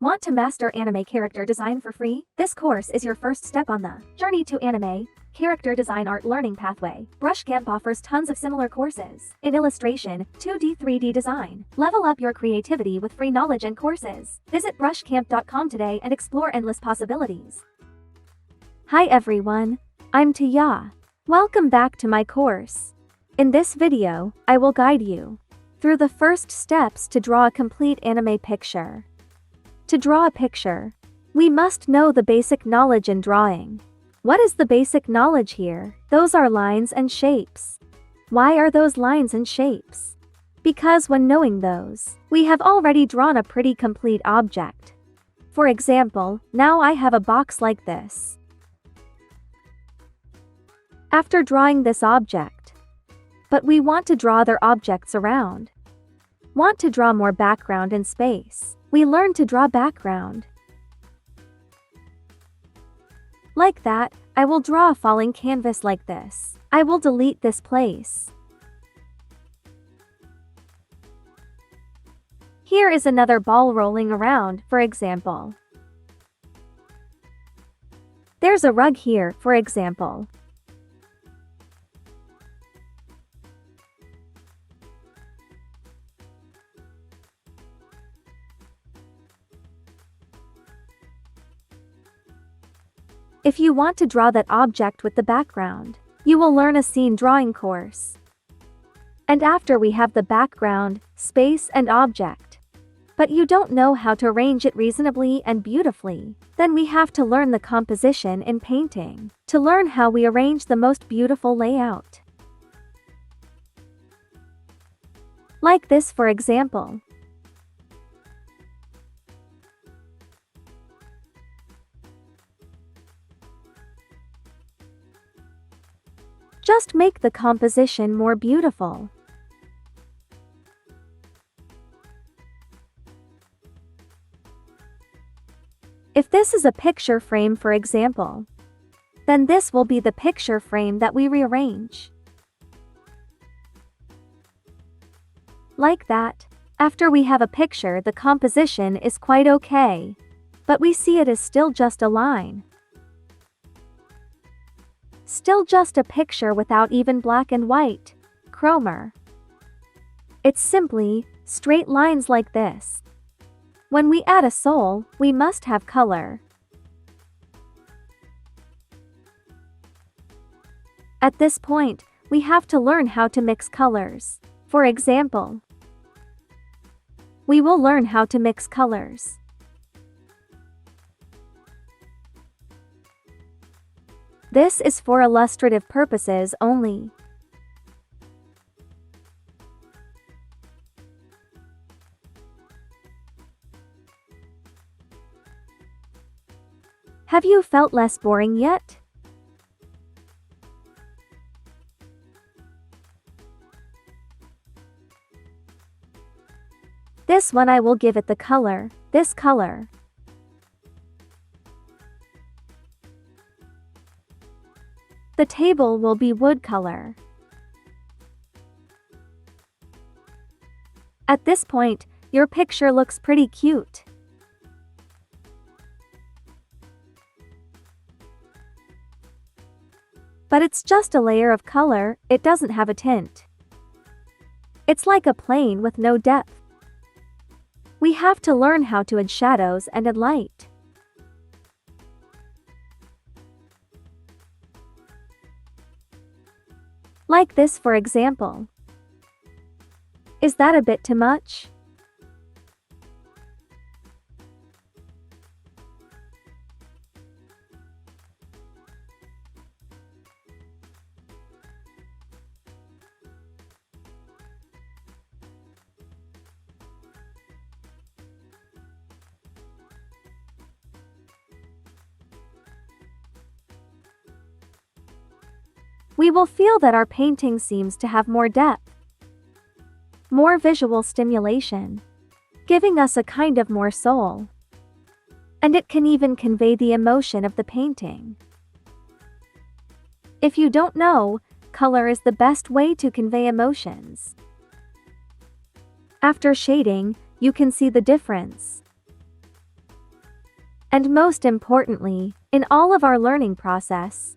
Want to master anime character design for free? This course is your first step on the journey to anime character design art learning pathway. Brushcamp offers tons of similar courses in illustration, 2D, 3D design. Level up your creativity with free knowledge and courses. Visit brushcamp.com today and explore endless possibilities. Hi everyone, I'm 𝗍𝗯𝗃. Welcome back to my course. In this video, I will guide you through the first steps to draw a complete anime picture. To draw a picture, we must know the basic knowledge in drawing. What is the basic knowledge here? Those are lines and shapes. Why are those lines and shapes? Because when knowing those, we have already drawn a pretty complete object. For example, now I have a box like this. After drawing this object, but we want to draw other objects around. Want to draw more background and space. We learn to draw background. Like that, I will draw a falling canvas like this. I will delete this place. Here is another ball rolling around, for example. There's a rug here, for example. If you want to draw that object with the background, you will learn a scene drawing course. And after we have the background, space and object, but you don't know how to arrange it reasonably and beautifully, then we have to learn the composition in painting, to learn how we arrange the most beautiful layout. Like this, for example. Just make the composition more beautiful. If this is a picture frame, for example, then this will be the picture frame that we rearrange. Like that. After we have a picture, the composition is quite okay, but we see it is still just a line. Still just a picture without even black and white, chroma. It's simply straight lines like this. When we add a soul, we must have color. At this point, we have to learn how to mix colors. For example, we will learn how to mix colors. This is for illustrative purposes only. Have you felt less boring yet? This one I will give it the color, this color. The table will be wood color. At this point, your picture looks pretty cute. But it's just a layer of color, it doesn't have a tint. It's like a plane with no depth. We have to learn how to add shadows and add light. Like this, for example. Is that a bit too much? We will feel that our painting seems to have more depth, more visual stimulation, giving us a kind of more soul. And it can even convey the emotion of the painting. If you don't know, color is the best way to convey emotions. After shading, you can see the difference. And most importantly, in all of our learning process,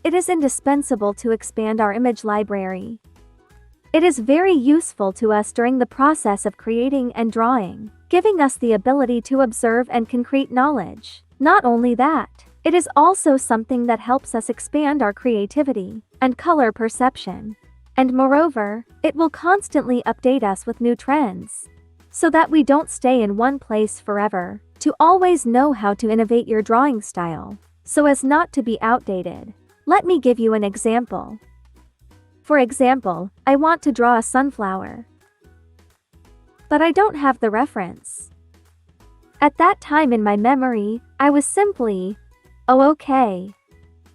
it is indispensable to expand our image library. It is very useful to us during the process of creating and drawing, giving us the ability to observe and concrete knowledge. Not only that, it is also something that helps us expand our creativity and color perception. And moreover, it will constantly update us with new trends, so that we don't stay in one place forever, to always know how to innovate your drawing style, so as not to be outdated. Let me give you an example. For example, I want to draw a sunflower, but I don't have the reference. At that time in my memory, I was simply, oh okay,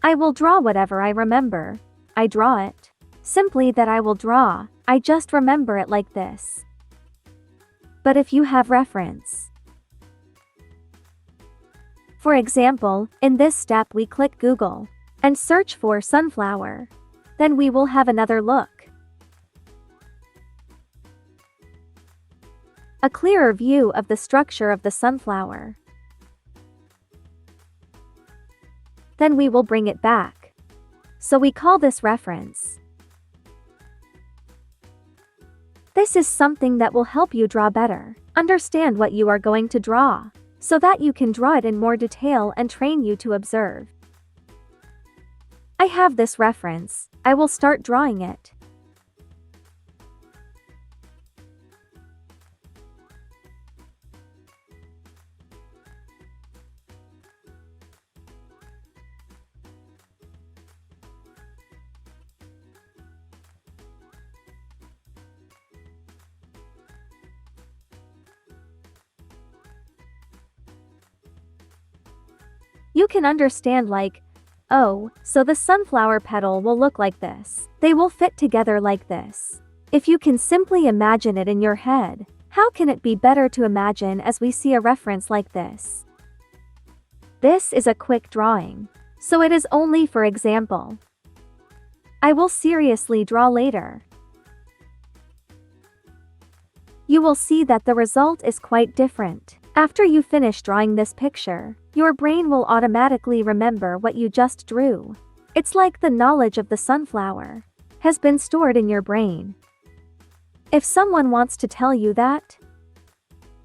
I will draw whatever I remember. I draw it. Simply that I will draw, I just remember it like this. But if you have reference, for example, in this step we click Google and search for sunflower. Then we will have another look. A clearer view of the structure of the sunflower. Then we will bring it back. So we call this reference. This is something that will help you draw better, understand what you are going to draw, so that you can draw it in more detail and train you to observe. I have this reference, I will start drawing it. You can understand like, oh, so the sunflower petal will look like this. They will fit together like this. If you can simply imagine it in your head, how can it be better to imagine as we see a reference like this? This is a quick drawing, so it is only for example. I will seriously draw later. You will see that the result is quite different. After you finish drawing this picture, your brain will automatically remember what you just drew. It's like the knowledge of the sunflower has been stored in your brain. If someone wants to tell you that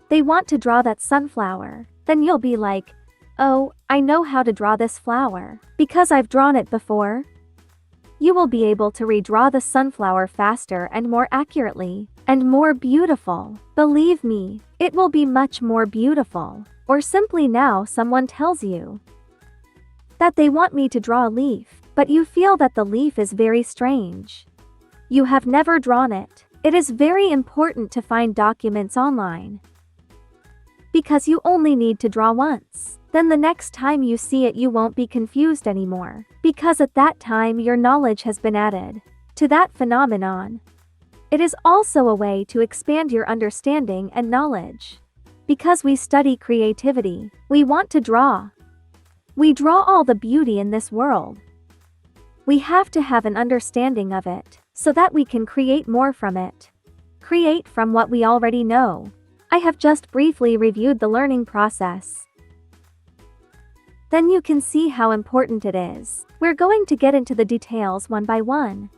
they want to draw that sunflower, then you'll be like, oh, I know how to draw this flower, because I've drawn it before. You will be able to redraw the sunflower faster and more accurately, and more beautiful. Believe me, it will be much more beautiful. Or simply now someone tells you that they want me to draw a leaf, but you feel that the leaf is very strange. You have never drawn it. It is very important to find documents online, because you only need to draw once. Then the next time you see it you won't be confused anymore, because at that time your knowledge has been added to that phenomenon. It is also a way to expand your understanding and knowledge. Because we study creativity, we want to draw. We draw all the beauty in this world. We have to have an understanding of it, so that we can create more from it. Create from what we already know. I have just briefly reviewed the learning process. Then you can see how important it is. We're going to get into the details one by one.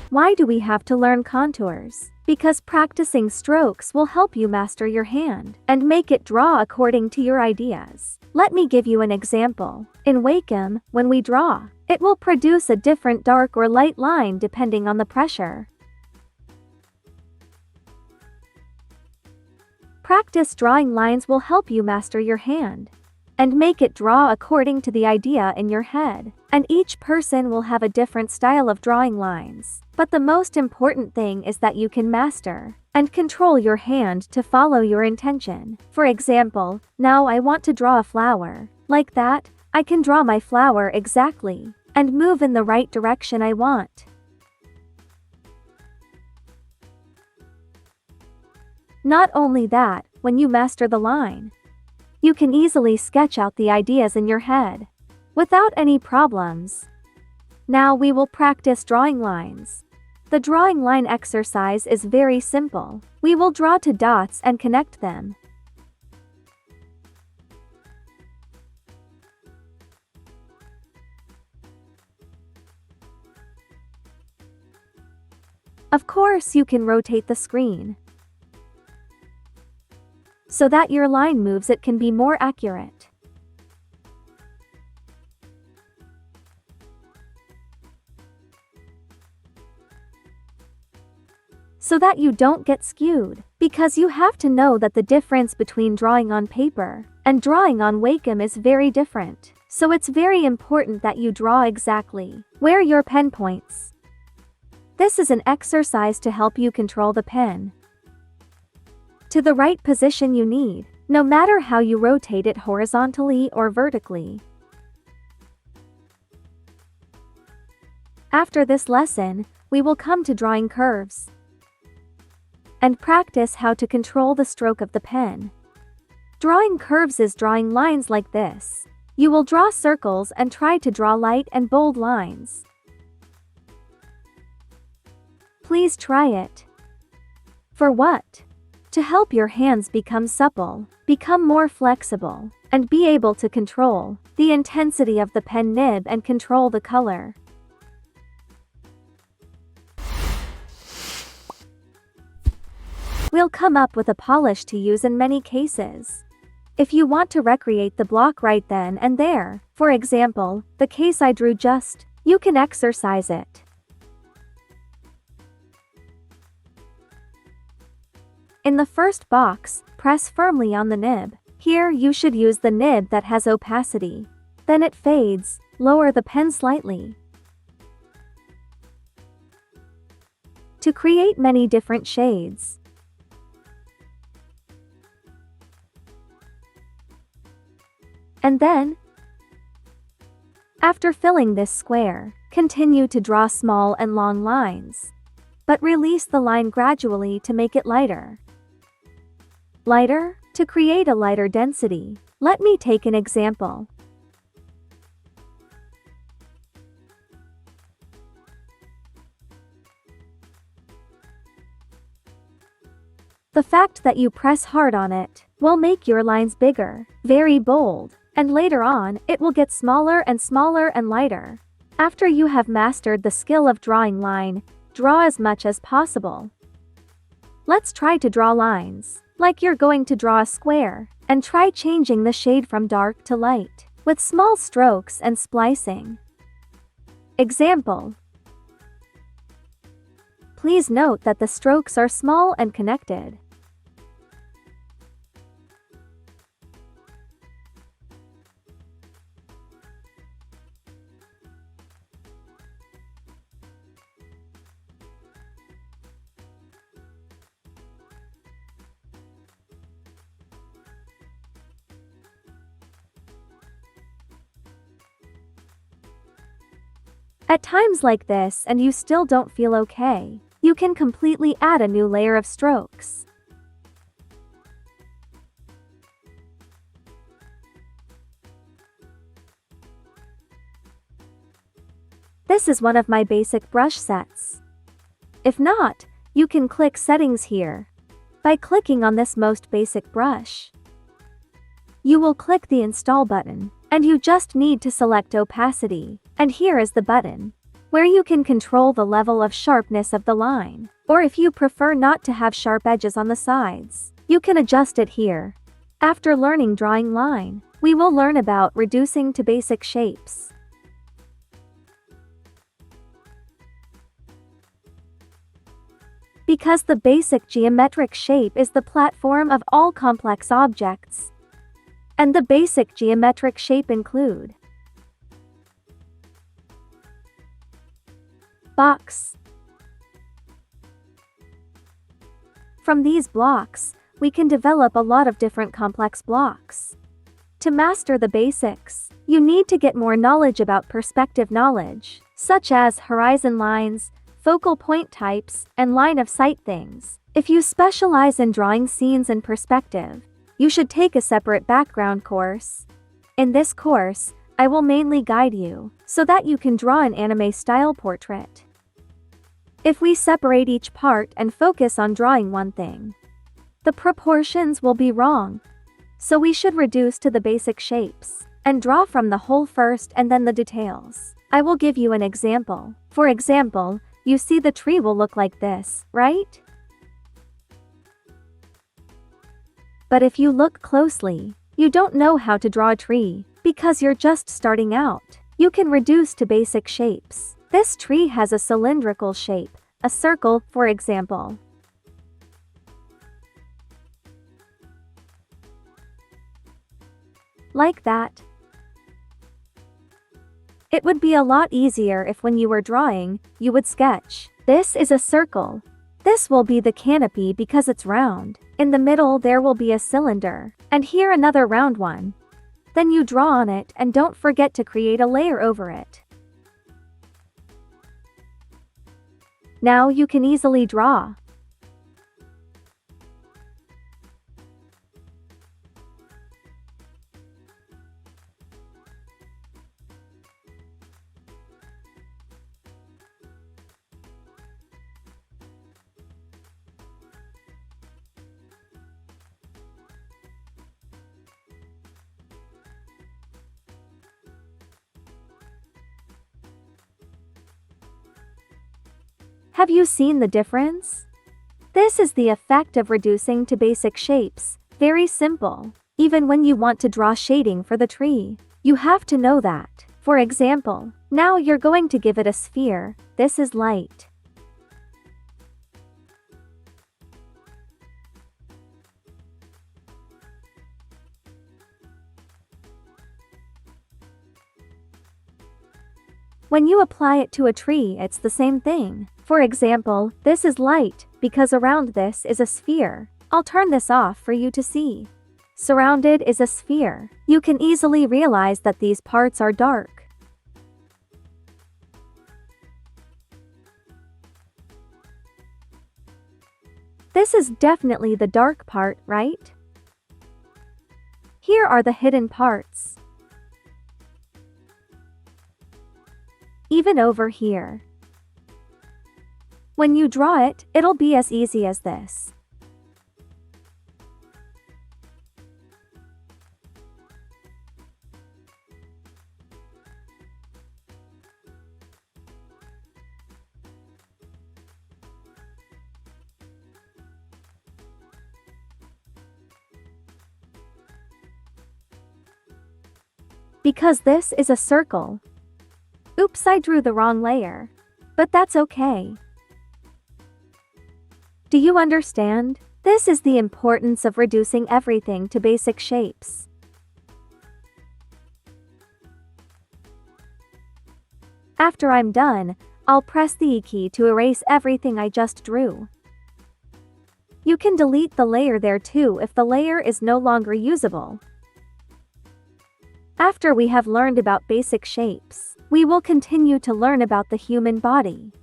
Why do we have to learn contours? Because practicing strokes will help you master your hand and make it draw according to your ideas. Let me give you an example. In Wacom, when we draw, it will produce a different dark or light line depending on the pressure. Practice drawing lines will help you master your hand and make it draw according to the idea in your head. And each person will have a different style of drawing lines. But the most important thing is that you can master and control your hand to follow your intention. For example, now I want to draw a flower. Like that, I can draw my flower exactly and move in the right direction I want. Not only that, when you master the line, you can easily sketch out the ideas in your head without any problems. Now we will practice drawing lines. The drawing line exercise is very simple. We will draw two dots and connect them. Of course, you can rotate the screen so that your line moves. It can be more accurate. So that you don't get skewed, because you have to know that the difference between drawing on paper and drawing on Wacom is very different. So it's very important that you draw exactly where your pen points. This is an exercise to help you control the pen to the right position you need, no matter how you rotate it horizontally or vertically. After this lesson, we will come to drawing curves and practice how to control the stroke of the pen. Drawing curves is drawing lines like this. You will draw circles and try to draw light and bold lines. Please try it. For what? To help your hands become supple, become more flexible, and be able to control the intensity of the pen nib and control the color. We'll come up with a polish to use in many cases. If you want to recreate the block right then and there, for example, the case I drew you can exercise it. In the first box, press firmly on the nib. Here you should use the nib that has opacity. Then it fades. Lower the pen slightly. To create many different shades. And then, after filling this square, continue to draw small and long lines. But release the line gradually to make it lighter. Lighter? To create a lighter density. Let me take an example. The fact that you press hard on it will make your lines bigger, very bold, and later on, it will get smaller and lighter. After you have mastered the skill of drawing line, draw as much as possible. Let's try to draw lines like you're going to draw a square, and try changing the shade from dark to light with small strokes and splicing. Example. Please note that the strokes are small and connected. At times like this and you still don't feel okay, you can completely add a new layer of strokes. This is one of my basic brush sets. If not, you can click Settings here. By clicking on this most basic brush, you will click the Install button, and you just need to select Opacity. And here is the button, where you can control the level of sharpness of the line. Or if you prefer not to have sharp edges on the sides, you can adjust it here. After learning drawing line, we will learn about reducing to basic shapes. Because the basic geometric shape is the platform of all complex objects. And the basic geometric shape include box. From these blocks, we can develop a lot of different complex blocks. To master the basics, you need to get more knowledge about perspective knowledge, such as horizon lines, focal point types, and line of sight things. If you specialize in drawing scenes in perspective, you should take a separate background course. In this course, I will mainly guide you so that you can draw an anime style portrait. If we separate each part and focus on drawing one thing, the proportions will be wrong. So we should reduce to the basic shapes and draw from the whole first and then the details. I will give you an example. For example, you see the tree will look like this, right? But if you look closely, you don't know how to draw a tree because you're just starting out. You can reduce to basic shapes. This tree has a cylindrical shape, a circle, for example. Like that. It would be a lot easier if when you were drawing, you would sketch. This is a circle. This will be the canopy because it's round. In the middle there will be a cylinder, and here another round one. Then you draw on it and don't forget to create a layer over it. Now you can easily draw. Have you seen the difference? This is the effect of reducing to basic shapes. Very simple. Even when you want to draw shading for the tree, you have to know that. For example, now you're going to give it a sphere. This is light. When you apply it to a tree, it's the same thing. For example, this is light, because around this is a sphere. I'll turn this off for you to see. Surrounded is a sphere. You can easily realize that these parts are dark. This is definitely the dark part, right? Here are the hidden parts. Even over here. When you draw it, it'll be as easy as this. Because this is a circle. Oops, I drew the wrong layer. But that's okay. Do you understand? This is the importance of reducing everything to basic shapes. After I'm done, I'll press the E key to erase everything I just drew. You can delete the layer there too if the layer is no longer usable. After we have learned about basic shapes, we will continue to learn about the human body.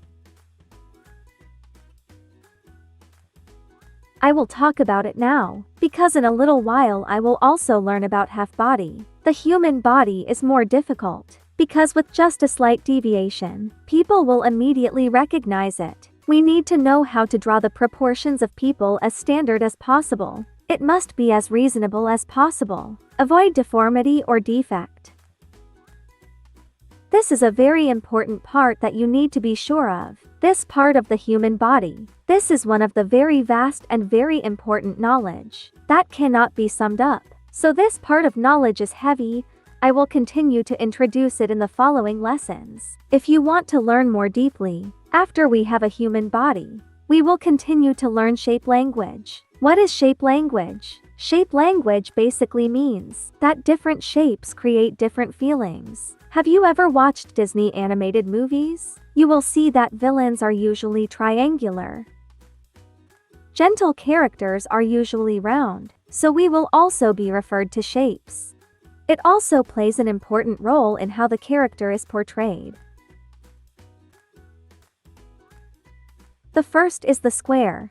I will talk about it now, because in a little while I will also learn about half body. The human body is more difficult, because with just a slight deviation, people will immediately recognize it. We need to know how to draw the proportions of people as standard as possible. It must be as reasonable as possible. Avoid deformity or defect. This is a very important part that you need to be sure of. This part of the human body. This is one of the very vast and very important knowledge that cannot be summed up. So this part of knowledge is heavy. I will continue to introduce it in the following lessons. If you want to learn more deeply, after we have a human body, we will continue to learn shape language. What is shape language? Shape language basically means that different shapes create different feelings. Have you ever watched Disney animated movies? You will see that villains are usually triangular. Gentle characters are usually round, so we will also be referred to shapes. It also plays an important role in how the character is portrayed. The first is the square.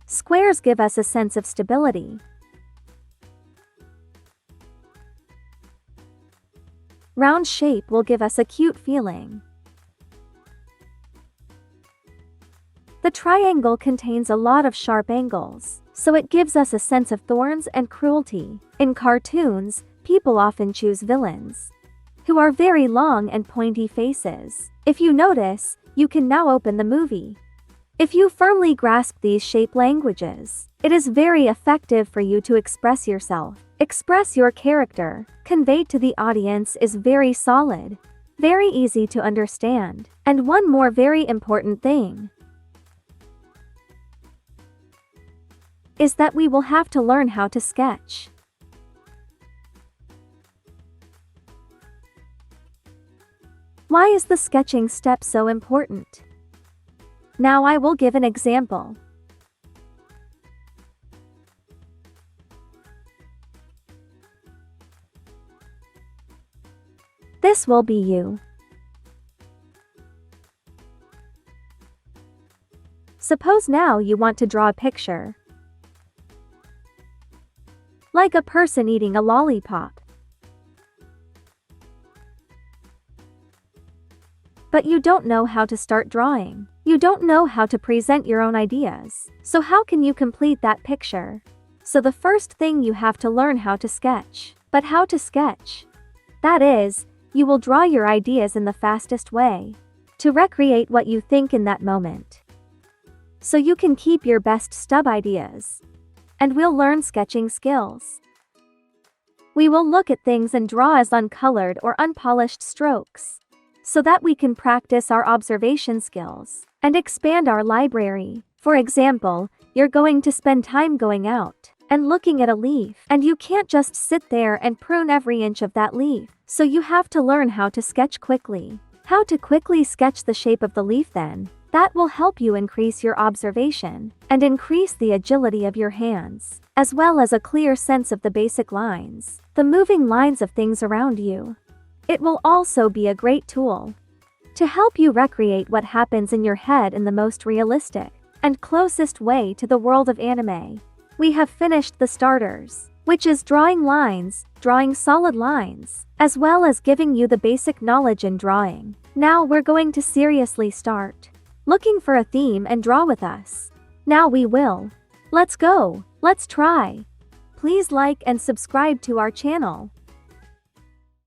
Squares give us a sense of stability. Round shape will give us a cute feeling. The triangle contains a lot of sharp angles, so it gives us a sense of thorns and cruelty. In cartoons, people often choose villains who are very long and pointy faces. If you notice, you can now open the movie. If you firmly grasp these shape languages, it is very effective for you to express yourself. Express your character, conveyed to the audience is very solid, very easy to understand. And one more very important thing is that we will have to learn how to sketch. Why is the sketching step so important? Now I will give an example. This will be you. Suppose now you want to draw a picture, like a person eating a lollipop. But you don't know how to start drawing. You don't know how to present your own ideas. So how can you complete that picture? So the first thing you have to learn how to sketch. But how to sketch? That is, you will draw your ideas in the fastest way to recreate what you think in that moment, so you can keep your best stub ideas. And we'll learn sketching skills. We will look at things and draw as uncolored or unpolished strokes, so that we can practice our observation skills and expand our library. For example, you're going to spend time going out and looking at a leaf, and you can't just sit there and prune every inch of that leaf. So you have to learn how to sketch quickly. How to quickly sketch the shape of the leaf then. That will help you increase your observation and increase the agility of your hands, as well as a clear sense of the basic lines, the moving lines of things around you. It will also be a great tool to help you recreate what happens in your head in the most realistic and closest way to the world of anime. We have finished the starters, which is drawing lines, drawing solid lines, as well as giving you the basic knowledge in drawing. Now we're going to seriously start looking for a theme and draw with us. Now we will. Let's go. Let's try. Please like and subscribe to our channel.